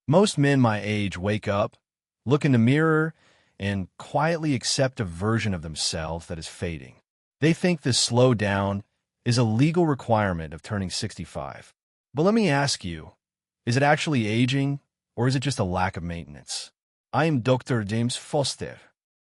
Most men my age wake up, look in the mirror, and quietly accept a version of themselves that is fading. They think this slow down is a legal requirement of turning 65. But let me ask you, is it actually aging, or is it just a lack of maintenance? I am Dr. James Foster.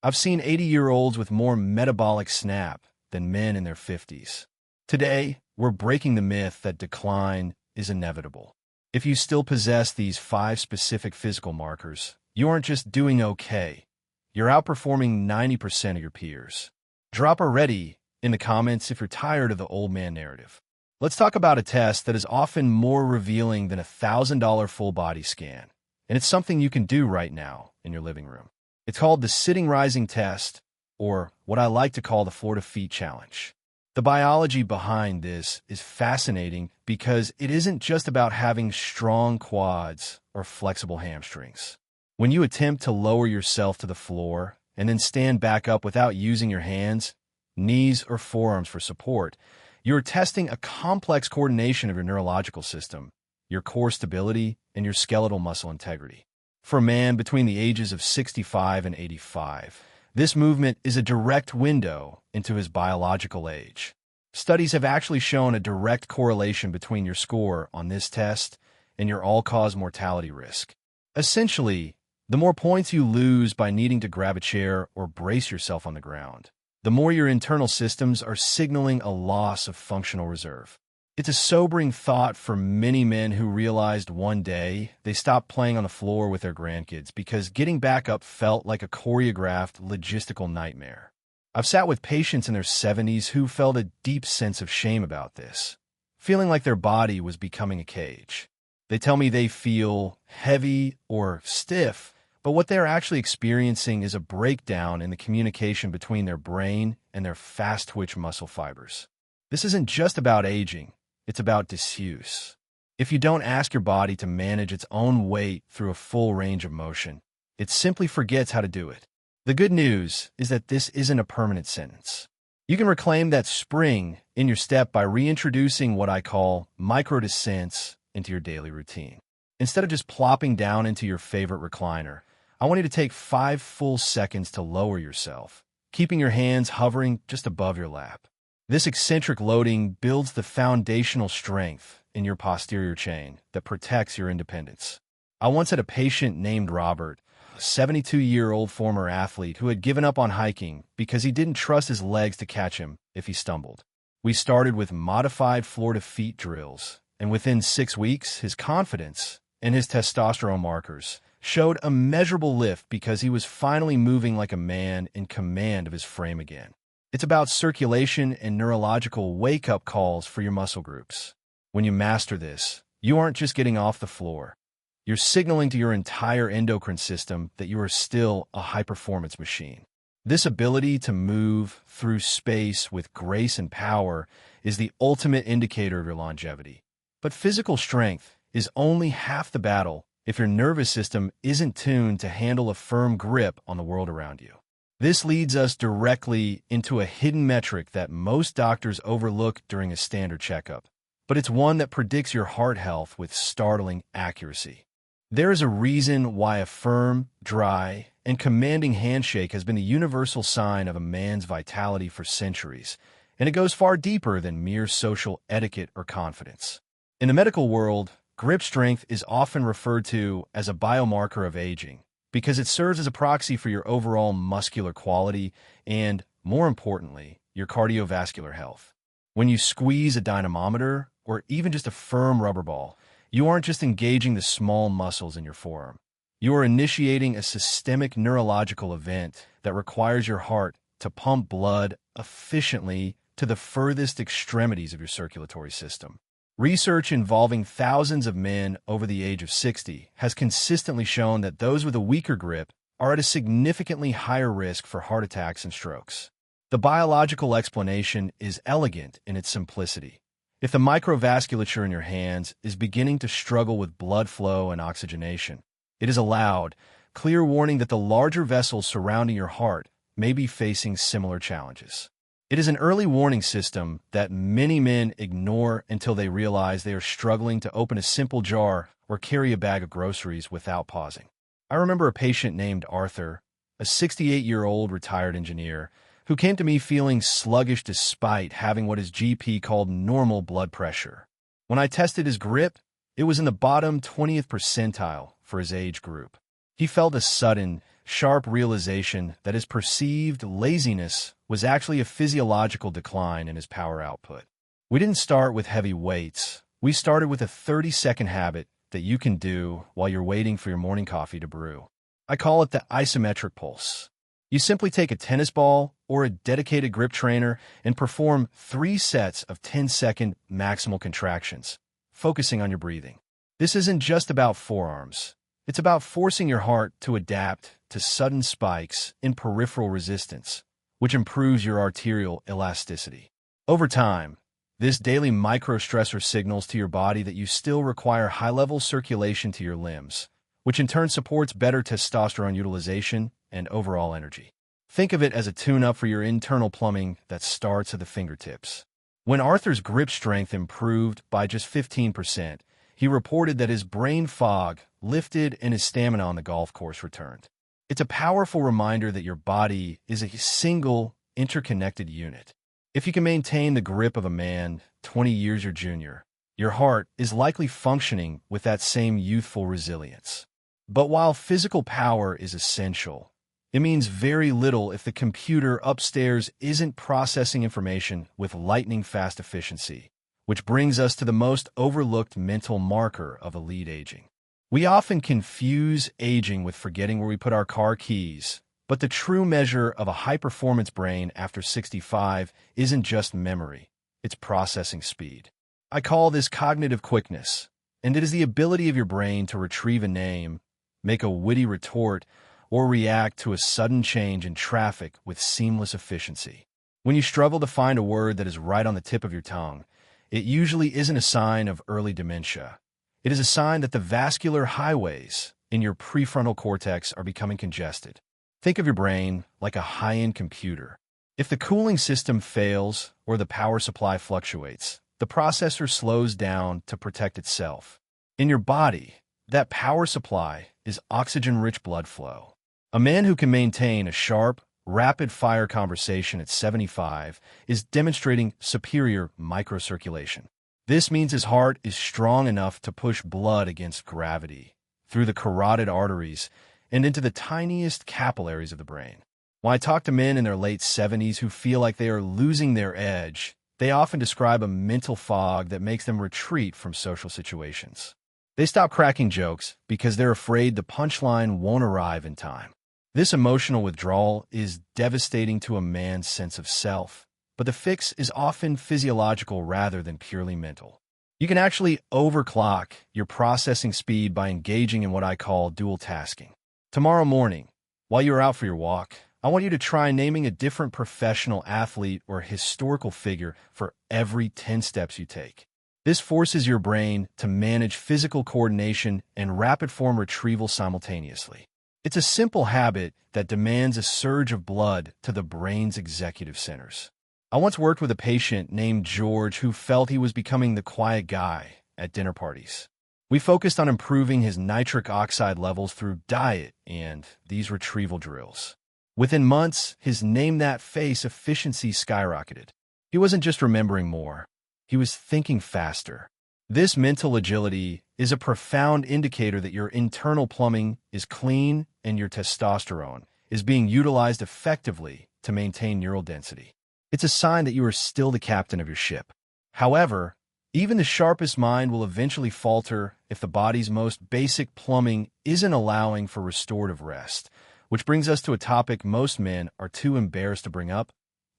I've seen 80-year-olds with more metabolic snap than men in their 50s. Today, we're breaking the myth that decline is inevitable. If you still possess these 5 specific physical markers, you aren't just doing okay. You're outperforming 90% of your peers. Drop already in the comments if you're tired of the old man narrative. Let's talk about a test that is often more revealing than a $1,000 full body scan, and it's something you can do right now in your living room. It's called the sitting rising test, or what I like to call the Florida Feet Challenge. The biology behind this is fascinating because it isn't just about having strong quads or flexible hamstrings. When you attempt to lower yourself to the floor and then stand back up without using your hands, knees, or forearms for support, you're testing a complex coordination of your neurological system, your core stability, and your skeletal muscle integrity. For a man between the ages of 65 and 85, this movement is a direct window into his biological age. Studies have actually shown a direct correlation between your score on this test and your all-cause mortality risk. Essentially, the more points you lose by needing to grab a chair or brace yourself on the ground, the more your internal systems are signaling a loss of functional reserve. It's a sobering thought for many men who realized one day they stopped playing on the floor with their grandkids because getting back up felt like a choreographed logistical nightmare. I've sat with patients in their 70s who felt a deep sense of shame about this, feeling like their body was becoming a cage. They tell me they feel heavy or stiff, but what they're actually experiencing is a breakdown in the communication between their brain and their fast-twitch muscle fibers. This isn't just about aging. It's about disuse. If you don't ask your body to manage its own weight through a full range of motion, it simply forgets how to do it. The good news is that this isn't a permanent sentence. You can reclaim that spring in your step by reintroducing what I call micro-descents into your daily routine. Instead of just plopping down into your favorite recliner, I want you to take 5 full seconds to lower yourself, keeping your hands hovering just above your lap. This eccentric loading builds the foundational strength in your posterior chain that protects your independence. I once had a patient named Robert, a 72-year-old former athlete who had given up on hiking because he didn't trust his legs to catch him if he stumbled. We started with modified Florida feet drills, and within 6 weeks, his confidence and his testosterone markers showed a measurable lift because he was finally moving like a man in command of his frame again. It's about circulation and neurological wake-up calls for your muscle groups. When you master this, you aren't just getting off the floor. You're signaling to your entire endocrine system that you are still a high-performance machine. This ability to move through space with grace and power is the ultimate indicator of your longevity. But physical strength is only half the battle if your nervous system isn't tuned to handle a firm grip on the world around you. This leads us directly into a hidden metric that most doctors overlook during a standard checkup, but it's one that predicts your heart health with startling accuracy. There is a reason why a firm, dry, and commanding handshake has been the universal sign of a man's vitality for centuries, and it goes far deeper than mere social etiquette or confidence. In the medical world, grip strength is often referred to as a biomarker of aging, because it serves as a proxy for your overall muscular quality and, more importantly, your cardiovascular health. When you squeeze a dynamometer, or even just a firm rubber ball, you aren't just engaging the small muscles in your forearm. You are initiating a systemic neurological event that requires your heart to pump blood efficiently to the furthest extremities of your circulatory system. Research involving thousands of men over the age of 60 has consistently shown that those with a weaker grip are at a significantly higher risk for heart attacks and strokes. The biological explanation is elegant in its simplicity. If the microvasculature in your hands is beginning to struggle with blood flow and oxygenation, it is a loud, clear warning that the larger vessels surrounding your heart may be facing similar challenges. It is an early warning system that many men ignore until they realize they are struggling to open a simple jar or carry a bag of groceries without pausing. I remember a patient named Arthur, a 68-year-old retired engineer, who came to me feeling sluggish despite having what his GP called normal blood pressure. When I tested his grip, it was in the bottom 20th percentile for his age group. He felt a sudden, sharp realization that his perceived laziness was actually a physiological decline in his power output. We didn't start with heavy weights. We started with a 30-second habit that you can do while you're waiting for your morning coffee to brew. I call it the isometric pulse. You simply take a tennis ball or a dedicated grip trainer and perform 3 sets of 10-second maximal contractions, focusing on your breathing. This isn't just about forearms. It's about forcing your heart to adapt to sudden spikes in peripheral resistance, which improves your arterial elasticity. Over time, this daily micro-stressor signals to your body that you still require high-level circulation to your limbs, which in turn supports better testosterone utilization and overall energy. Think of it as a tune-up for your internal plumbing that starts at the fingertips. When Arthur's grip strength improved by just 15%, he reported that his brain fog lifted and his stamina on the golf course returned. It's a powerful reminder that your body is a single, interconnected unit. If you can maintain the grip of a man 20 years your junior, your heart is likely functioning with that same youthful resilience. But while physical power is essential, it means very little if the computer upstairs isn't processing information with lightning-fast efficiency, which brings us to the most overlooked mental marker of elite aging. We often confuse aging with forgetting where we put our car keys, but the true measure of a high-performance brain after 65 isn't just memory, it's processing speed. I call this cognitive quickness, and it is the ability of your brain to retrieve a name, make a witty retort, or react to a sudden change in traffic with seamless efficiency. When you struggle to find a word that is right on the tip of your tongue, it usually isn't a sign of early dementia. It is a sign that the vascular highways in your prefrontal cortex are becoming congested. Think of your brain like a high-end computer. If the cooling system fails or the power supply fluctuates, the processor slows down to protect itself. In your body, that power supply is oxygen-rich blood flow. A man who can maintain a sharp, rapid-fire conversation at 75 is demonstrating superior microcirculation. This means his heart is strong enough to push blood against gravity, through the carotid arteries, and into the tiniest capillaries of the brain. When I talk to men in their late 70s who feel like they are losing their edge, they often describe a mental fog that makes them retreat from social situations. They stop cracking jokes because they're afraid the punchline won't arrive in time. This emotional withdrawal is devastating to a man's sense of self, but the fix is often physiological rather than purely mental. You can actually overclock your processing speed by engaging in what I call dual tasking. Tomorrow morning, while you're out for your walk, I want you to try naming a different professional athlete or historical figure for every 10 steps you take. This forces your brain to manage physical coordination and rapid form retrieval simultaneously. It's a simple habit that demands a surge of blood to the brain's executive centers. I once worked with a patient named George who felt he was becoming the quiet guy at dinner parties. We focused on improving his nitric oxide levels through diet and these retrieval drills. Within months, his name that face efficiency skyrocketed. He wasn't just remembering more, he was thinking faster. This mental agility is a profound indicator that your internal plumbing is clean and your testosterone is being utilized effectively to maintain neural density. It's a sign that you are still the captain of your ship. However, even the sharpest mind will eventually falter if the body's most basic plumbing isn't allowing for restorative rest, which brings us to a topic most men are too embarrassed to bring up,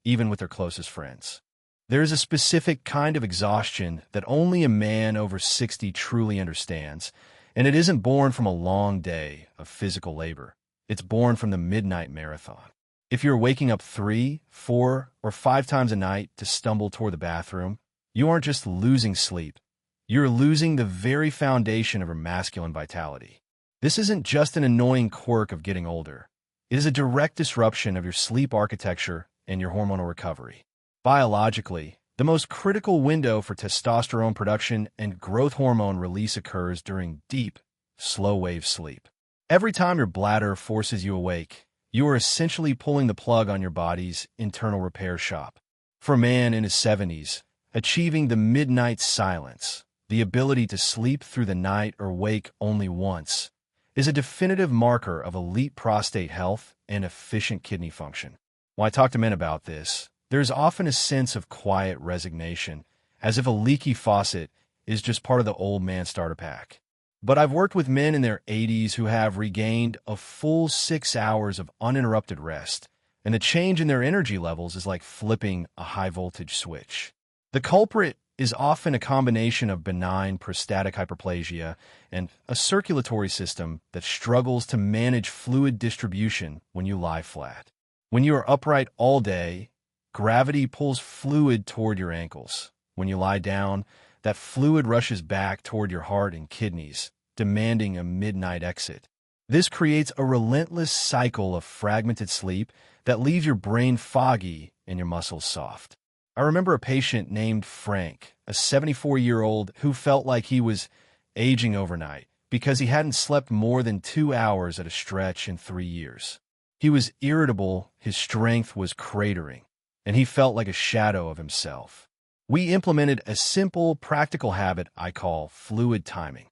even with their closest friends. There is a specific kind of exhaustion that only a man over 60 truly understands, and it isn't born from a long day of physical labor. It's born from the midnight marathon. If you're waking up 3, 4, or 5 times a night to stumble toward the bathroom, you aren't just losing sleep. You're losing the very foundation of your masculine vitality. This isn't just an annoying quirk of getting older. It is a direct disruption of your sleep architecture and your hormonal recovery. Biologically, the most critical window for testosterone production and growth hormone release occurs during deep, slow-wave sleep. Every time your bladder forces you awake, you are essentially pulling the plug on your body's internal repair shop. For a man in his 70s, achieving the midnight silence, the ability to sleep through the night or wake only once, is a definitive marker of elite prostate health and efficient kidney function. When I talk to men about this, there is often a sense of quiet resignation, as if a leaky faucet is just part of the old man starter pack. But I've worked with men in their 80s who have regained a full 6 hours of uninterrupted rest, and the change in their energy levels is like flipping a high-voltage switch. The culprit is often a combination of benign prostatic hyperplasia and a circulatory system that struggles to manage fluid distribution when you lie flat. When you are upright all day, gravity pulls fluid toward your ankles. When you lie down, that fluid rushes back toward your heart and kidneys, demanding a midnight exit. This creates a relentless cycle of fragmented sleep that leaves your brain foggy and your muscles soft. I remember a patient named Frank, a 74-year-old who felt like he was aging overnight because he hadn't slept more than 2 hours at a stretch in 3 years. He was irritable, his strength was cratering, and he felt like a shadow of himself. We implemented a simple, practical habit I call fluid timing.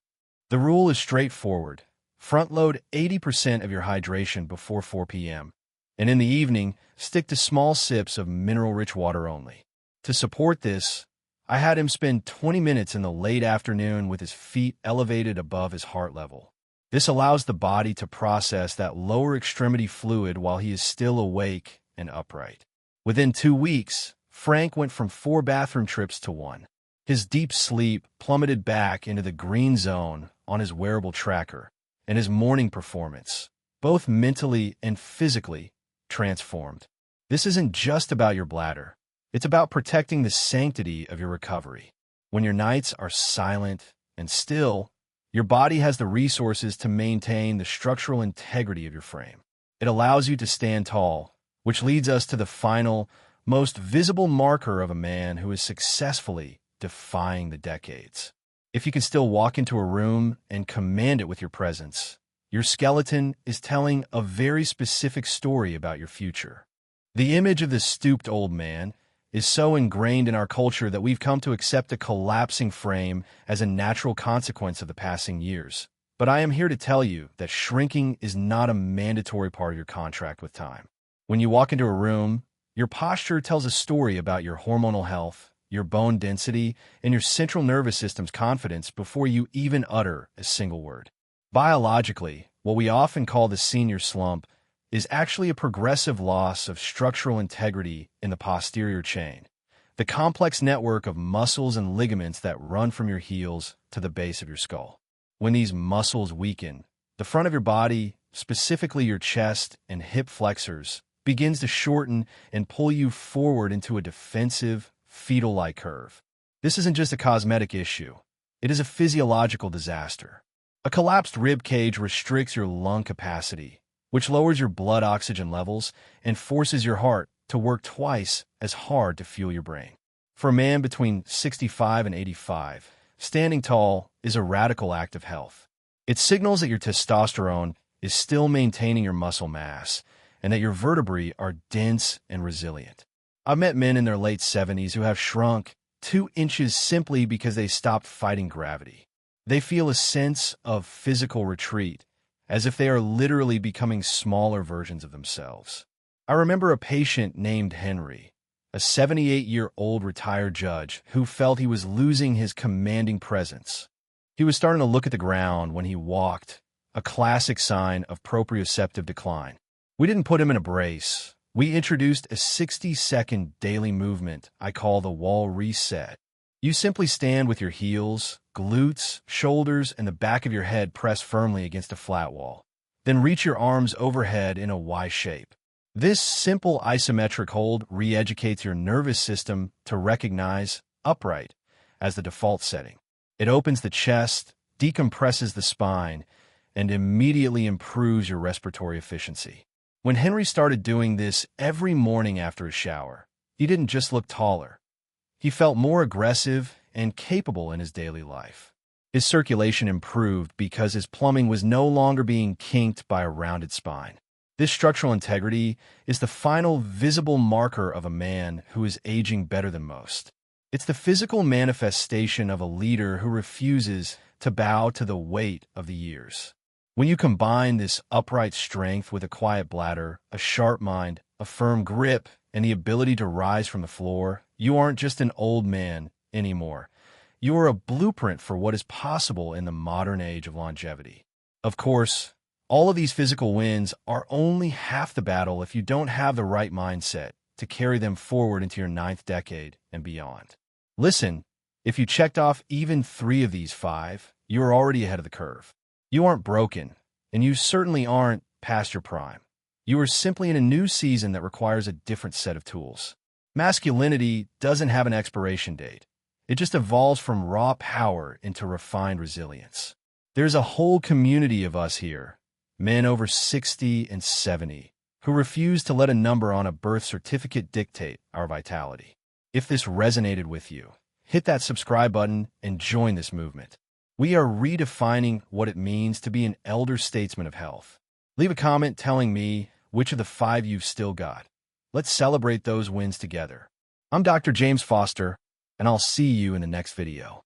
The rule is straightforward. Front-load 80% of your hydration before 4 p.m., and in the evening, stick to small sips of mineral-rich water only. To support this, I had him spend 20 minutes in the late afternoon with his feet elevated above his heart level. This allows the body to process that lower extremity fluid while he is still awake and upright. Within 2 weeks, Frank went from 4 bathroom trips to 1. His deep sleep plummeted back into the green zone on his wearable tracker, and his morning performance, both mentally and physically, transformed. This isn't just about your bladder. It's about protecting the sanctity of your recovery. When your nights are silent and still, your body has the resources to maintain the structural integrity of your frame. It allows you to stand tall, which leads us to the final, most visible marker of a man who is successfully defying the decades. If you can still walk into a room and command it with your presence, your skeleton is telling a very specific story about your future. The image of this stooped old man is so ingrained in our culture that we've come to accept a collapsing frame as a natural consequence of the passing years. But I am here to tell you that shrinking is not a mandatory part of your contract with time. When you walk into a room, your posture tells a story about your hormonal health, your bone density, and your central nervous system's confidence before you even utter a single word. Biologically, what we often call the senior slump is actually a progressive loss of structural integrity in the posterior chain, the complex network of muscles and ligaments that run from your heels to the base of your skull. When these muscles weaken, the front of your body, specifically your chest and hip flexors, begins to shorten and pull you forward into a defensive, fetal-like curve. This isn't just a cosmetic issue. It is a physiological disaster. A collapsed rib cage restricts your lung capacity, which lowers your blood oxygen levels and forces your heart to work twice as hard to fuel your brain. For a man between 65 and 85, standing tall is a radical act of health. It signals that your testosterone is still maintaining your muscle mass and that your vertebrae are dense and resilient. I've met men in their late 70s who have shrunk 2 inches simply because they stopped fighting gravity. They feel a sense of physical retreat, as if they are literally becoming smaller versions of themselves. I remember a patient named Henry, a 78-year-old retired judge who felt he was losing his commanding presence. He was starting to look at the ground when he walked, a classic sign of proprioceptive decline. We didn't put him in a brace. We introduced a 60-second daily movement I call the wall reset. You simply stand with your heels, glutes, shoulders, and the back of your head pressed firmly against a flat wall. Then reach your arms overhead in a Y shape. This simple isometric hold re-educates your nervous system to recognize upright as the default setting. It opens the chest, decompresses the spine, and immediately improves your respiratory efficiency. When Henry started doing this every morning after a shower, He didn't just look taller. He felt more aggressive and capable in his daily life. His circulation improved because his plumbing was no longer being kinked by a rounded spine. This structural integrity is the final visible marker of a man who is aging better than most. It's the physical manifestation of a leader who refuses to bow to the weight of the years. When you combine this upright strength with a quiet bladder, a sharp mind, a firm grip, and the ability to rise from the floor, you aren't just an old man anymore. You are a blueprint for what is possible in the modern age of longevity. Of course, all of these physical wins are only half the battle if you don't have the right mindset to carry them forward into your 9th decade and beyond. Listen, if you checked off even 3 of these 5, you are already ahead of the curve. You aren't broken, and you certainly aren't past your prime. You are simply in a new season that requires a different set of tools. Masculinity doesn't have an expiration date. It just evolves from raw power into refined resilience. There's a whole community of us here, men over 60 and 70, who refuse to let a number on a birth certificate dictate our vitality. If this resonated with you, hit that subscribe button and join this movement. We are redefining what it means to be an elder statesman of health. Leave a comment telling me which of the 5 you've still got. Let's celebrate those wins together. I'm Dr. James Foster, and I'll see you in the next video.